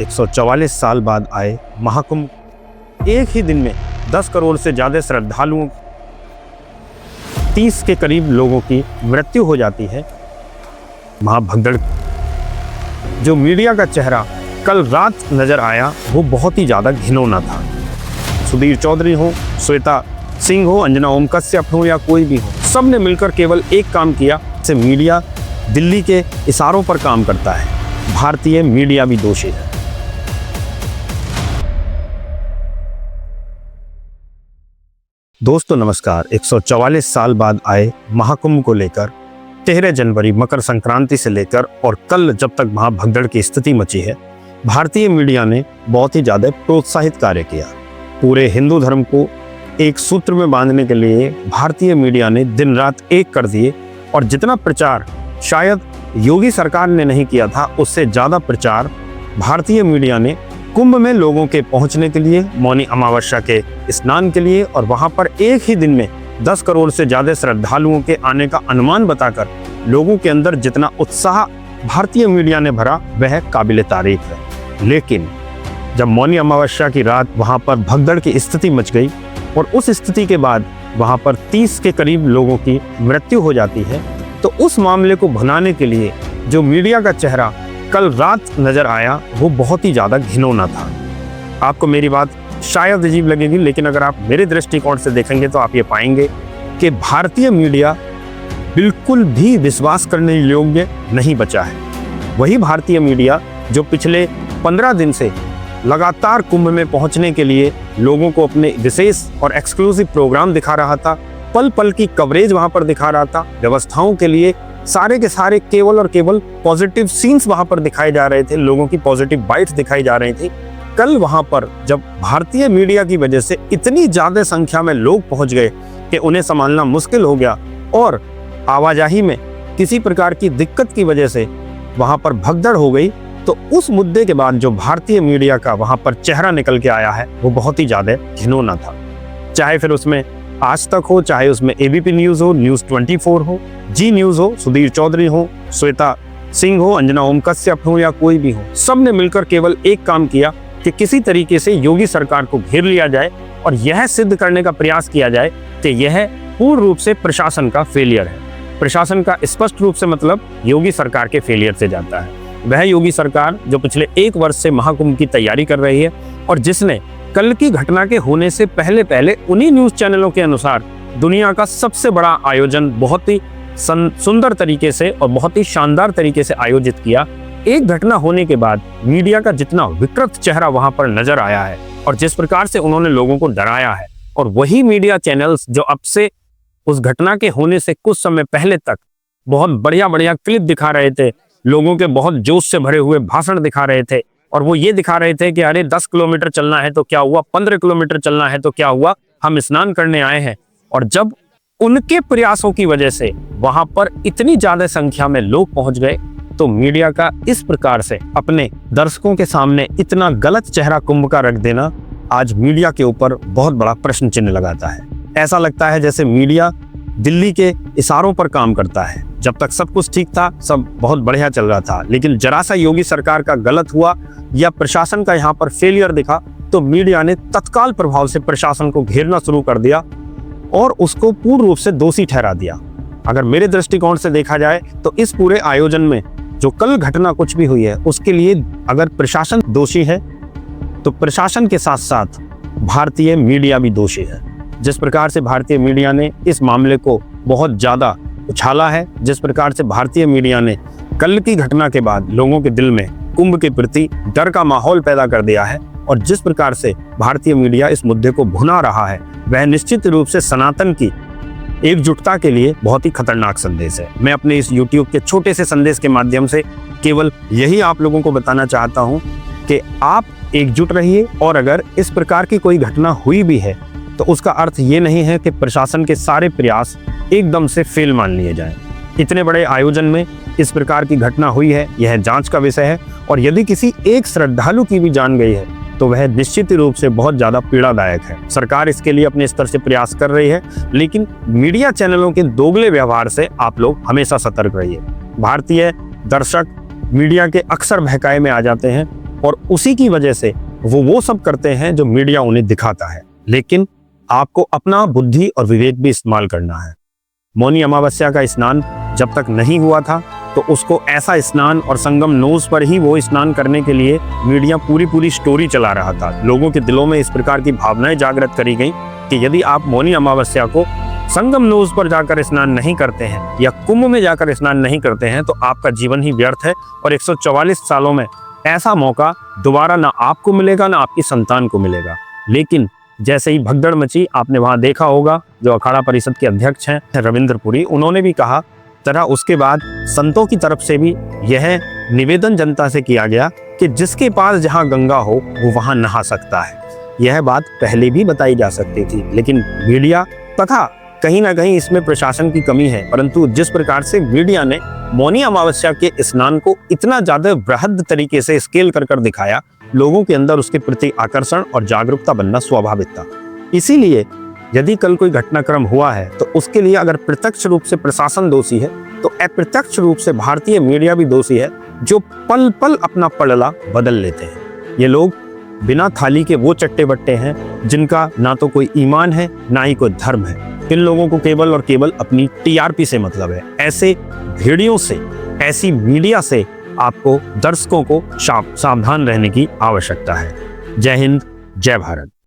144 साल बाद आए महाकुंभ, एक ही दिन में 10 करोड़ से ज़्यादा श्रद्धालुओं, 30 के करीब लोगों की मृत्यु हो जाती है। महाभगदड़ जो मीडिया का चेहरा कल रात नजर आया वो बहुत ही ज़्यादा घिनौना था। सुधीर चौधरी हो, श्वेता सिंह हो, अंजना ओम कश्यप हो या कोई भी हो, सब ने मिलकर केवल एक काम किया। से मीडिया दिल्ली के इशारों पर काम करता है, भारतीय मीडिया भी दोषी है। दोस्तों नमस्कार। 144 साल बाद आए महाकुंभ को लेकर 13 जनवरी मकर संक्रांति से लेकर और कल जब तक महाभगदड़ की स्थिति मची है, भारतीय मीडिया ने बहुत ही ज़्यादा प्रोत्साहित कार्य किया। पूरे हिंदू धर्म को एक सूत्र में बांधने के लिए भारतीय मीडिया ने दिन रात एक कर दिए और जितना प्रचार शायद योगी सरकार ने नहीं किया था, उससे ज़्यादा प्रचार भारतीय मीडिया ने कुंभ में लोगों के पहुंचने के लिए, मौनी अमावस्या के स्नान के लिए और वहां पर एक ही दिन में 10 करोड़ से ज़्यादा श्रद्धालुओं के आने का अनुमान बताकर लोगों के अंदर जितना उत्साह भारतीय मीडिया ने भरा वह काबिले तारीफ है। लेकिन जब मौनी अमावस्या की रात वहां पर भगदड़ की स्थिति मच गई और उस स्थिति के बाद वहां पर 30 के करीब लोगों की मृत्यु हो जाती है, तो उस मामले को भुनाने के लिए जो मीडिया का चेहरा कल रात नजर आया वो बहुत ही ज़्यादा घिनौना था। आपको मेरी बात शायद अजीब लगेगी, लेकिन अगर आप मेरे दृष्टिकोण से देखेंगे तो आप ये पाएंगे कि भारतीय मीडिया बिल्कुल भी विश्वास करने योग्य नहीं बचा है। वही भारतीय मीडिया जो पिछले 15 दिन से लगातार कुंभ में पहुंचने के लिए लोगों को अपने विशेष और एक्सक्लूसिव प्रोग्राम दिखा रहा था, पल पल की कवरेज वहां पर दिखा रहा था, व्यवस्थाओं के लिए सारे के सारे केवल और केवल पॉजिटिव सीन्स वहां पर दिखाए जा रहे थे, लोगों की पॉजिटिव बाइट्स दिखाई जा रही थी। कल वहां पर जब भारतीय मीडिया की वजह से इतनी ज्यादा संख्या में लोग पहुंच गए कि उन्हें संभालना मुश्किल हो गया और आवाजाही में किसी प्रकार की दिक्कत की वजह से वहां पर भगदड़ हो गई, तो उस मुद्दे के बाद जो भारतीय मीडिया का वहां पर चेहरा निकल के आया है वो बहुत ही ज्यादा घिनौना था। चाहे फिर उसमें आज तक हो, चाहे उसमें एबीपी न्यूज हो, न्यूज 24 हो, जी न्यूज हो, सुधीर चौधरी हो, श्वेता सिंह हो, अंजना ओम कश्यप हो या कोई भी हो, सब ने मिलकर केवल एक काम किया कि किसी तरीके से योगी सरकार को घेर लिया जाए और यह सिद्ध करने का प्रयास किया जाए कि यह पूर्ण रूप से प्रशासन का फेलियर है। प्रशासन का स्पष्ट रूप से मतलब योगी सरकार के फेलियर से जाता है। वह योगी सरकार जो पिछले 1 वर्ष से महाकुंभ की तैयारी कर रही है और जिसने कल की घटना के होने से पहले उन्हीं न्यूज चैनलों के अनुसार दुनिया का सबसे बड़ा आयोजन बहुत ही सुंदर तरीके से और बहुत ही शानदार तरीके से आयोजित किया। एक घटना होने के बाद मीडिया का जितना विकृत चेहरा वहां पर नजर आया है और जिस प्रकार से उन्होंने लोगों को डराया है, और वही मीडिया चैनल्स जो अब से उस घटना के होने से कुछ समय पहले तक बहुत बढ़िया क्लिप दिखा रहे थे, लोगों के बहुत जोश से भरे हुए भाषण दिखा रहे थे और वो ये दिखा रहे थे कि अरे 10 किलोमीटर चलना है तो क्या हुआ, 15 किलोमीटर चलना है तो क्या हुआ, हम स्नान करने आए हैं। और जब उनके प्रयासों की वजह से वहां पर इतनी ज्यादा संख्या में लोग पहुंच गए, तो मीडिया का इस प्रकार से अपने दर्शकों के सामने इतना गलत चेहरा कुंभ का रख देना आज मीडिया के ऊपर बहुत बड़ा प्रश्न चिन्ह लगाता है। ऐसा लगता है जैसे मीडिया दिल्ली के इशारों पर काम करता है। जब तक सब कुछ ठीक था, सब बहुत बढ़िया चल रहा था, लेकिन जरा सा योगी सरकार का गलत हुआ या प्रशासन का यहाँ पर फेलियर दिखा तो मीडिया ने तत्काल प्रभाव से प्रशासन को घेरना शुरू कर दिया और उसको पूर्ण रूप से दोषी ठहरा दिया। अगर मेरे दृष्टिकोण से देखा जाए तो इस पूरे आयोजन में जो कल घटना कुछ भी हुई है उसके लिए अगर प्रशासन दोषी है तो प्रशासन के साथ साथ भारतीय मीडिया भी दोषी है। जिस प्रकार से भारतीय मीडिया ने इस मामले को बहुत ज़्यादा उछाला है, जिस प्रकार से भारतीय मीडिया ने कल की घटना के बाद लोगों के दिल में कुंभ के प्रति डर का माहौल पैदा कर दिया है और जिस प्रकार से भारतीय मीडिया इस मुद्दे को भुना रहा है, वह निश्चित रूप से सनातन की एकजुटता के लिए बहुत ही खतरनाक संदेश है। मैं अपने इस YouTube के छोटे से संदेश के माध्यम से केवल यही आप लोगों को बताना चाहता हूं कि आप एकजुट रहिए और अगर इस प्रकार की कोई घटना हुई भी है तो उसका अर्थ ये नहीं है कि प्रशासन के सारे प्रयास एकदम से फेल मान लिए जाएं। इतने बड़े आयोजन में इस प्रकार की घटना हुई है, यह जांच का विषय है और यदि किसी एक श्रद्धालु की भी जान गई है तो वह निश्चित रूप से बहुत ज़्यादा पीड़ादायक है। सरकार इसके लिए अपने स्तर से प्रयास कर रही है, लेकिन मीडिया चैनलों के दोगले व्यवहार से आप लोग हमेशा सतर्क रहिए। भारतीय दर्शक मीडिया के अक्सर बहकाए में आ जाते हैं और उसी की वजह से वो सब करते हैं जो मीडिया उन्हें दिखाता है। लेकिन आपको अपना बुद्धि और विवेक भी इस्तेमाल करना है। मौनी अमावस्या का स्नान जब तक नहीं हुआ था तो उसको ऐसा स्नान और संगम नोज पर ही वो स्नान करने के लिए मीडिया पूरी स्टोरी चला रहा था। लोगों के दिलों में इस प्रकार की भावनाएं जागृत करी गई कि यदि आप मौनी अमावस्या को संगम नोज पर जाकर स्नान नहीं करते हैं या कुंभ में जाकर स्नान नहीं करते हैं तो आपका जीवन ही व्यर्थ है और 144 सालों में ऐसा मौका दोबारा ना आपको मिलेगा ना आपकी संतान को मिलेगा। लेकिन जैसे ही भगदड़ मची, आपने वहां देखा होगा जो अखाड़ा परिषद के अध्यक्ष हैं रविंद्र पुरी, उन्होंने भी कहा, तरह उसके बाद संतों की तरफ से भी यह निवेदन जनता से किया गया कि जिसके पास जहां गंगा हो वो वहां नहा सकता है। यह बात पहले भी बताई जा सकती थी, लेकिन मीडिया तथा कहीं ना कहीं इसमें प्रशासन की कमी है। परंतु जिस प्रकार से मीडिया ने मौनी अमावस्या के स्नान को इतना ज्यादा बृहद तरीके से स्केल कर दिखाया, लोगों के अंदर उसके प्रति आकर्षण और जागरूकता बनना स्वाभाविक था। इसीलिए यदि कल कोई घटनाक्रम हुआ है तो उसके लिए अगर प्रत्यक्ष रूप से प्रशासन दोषी है तो अप्रत्यक्ष रूप से भारतीय मीडिया भी दोषी है, जो पल पल अपना पलड़ा बदल लेते हैं। ये लोग बिना थाली के वो चट्टे बट्टे हैं जिनका ना तो कोई ईमान है ना ही कोई धर्म है। इन लोगों को केवल और केवल अपनी टीआरपी से मतलब है। ऐसे भेड़ियों से, ऐसी मीडिया से आपको दर्शकों को सावधान रहने की आवश्यकता है। जय हिंद, जय भारत।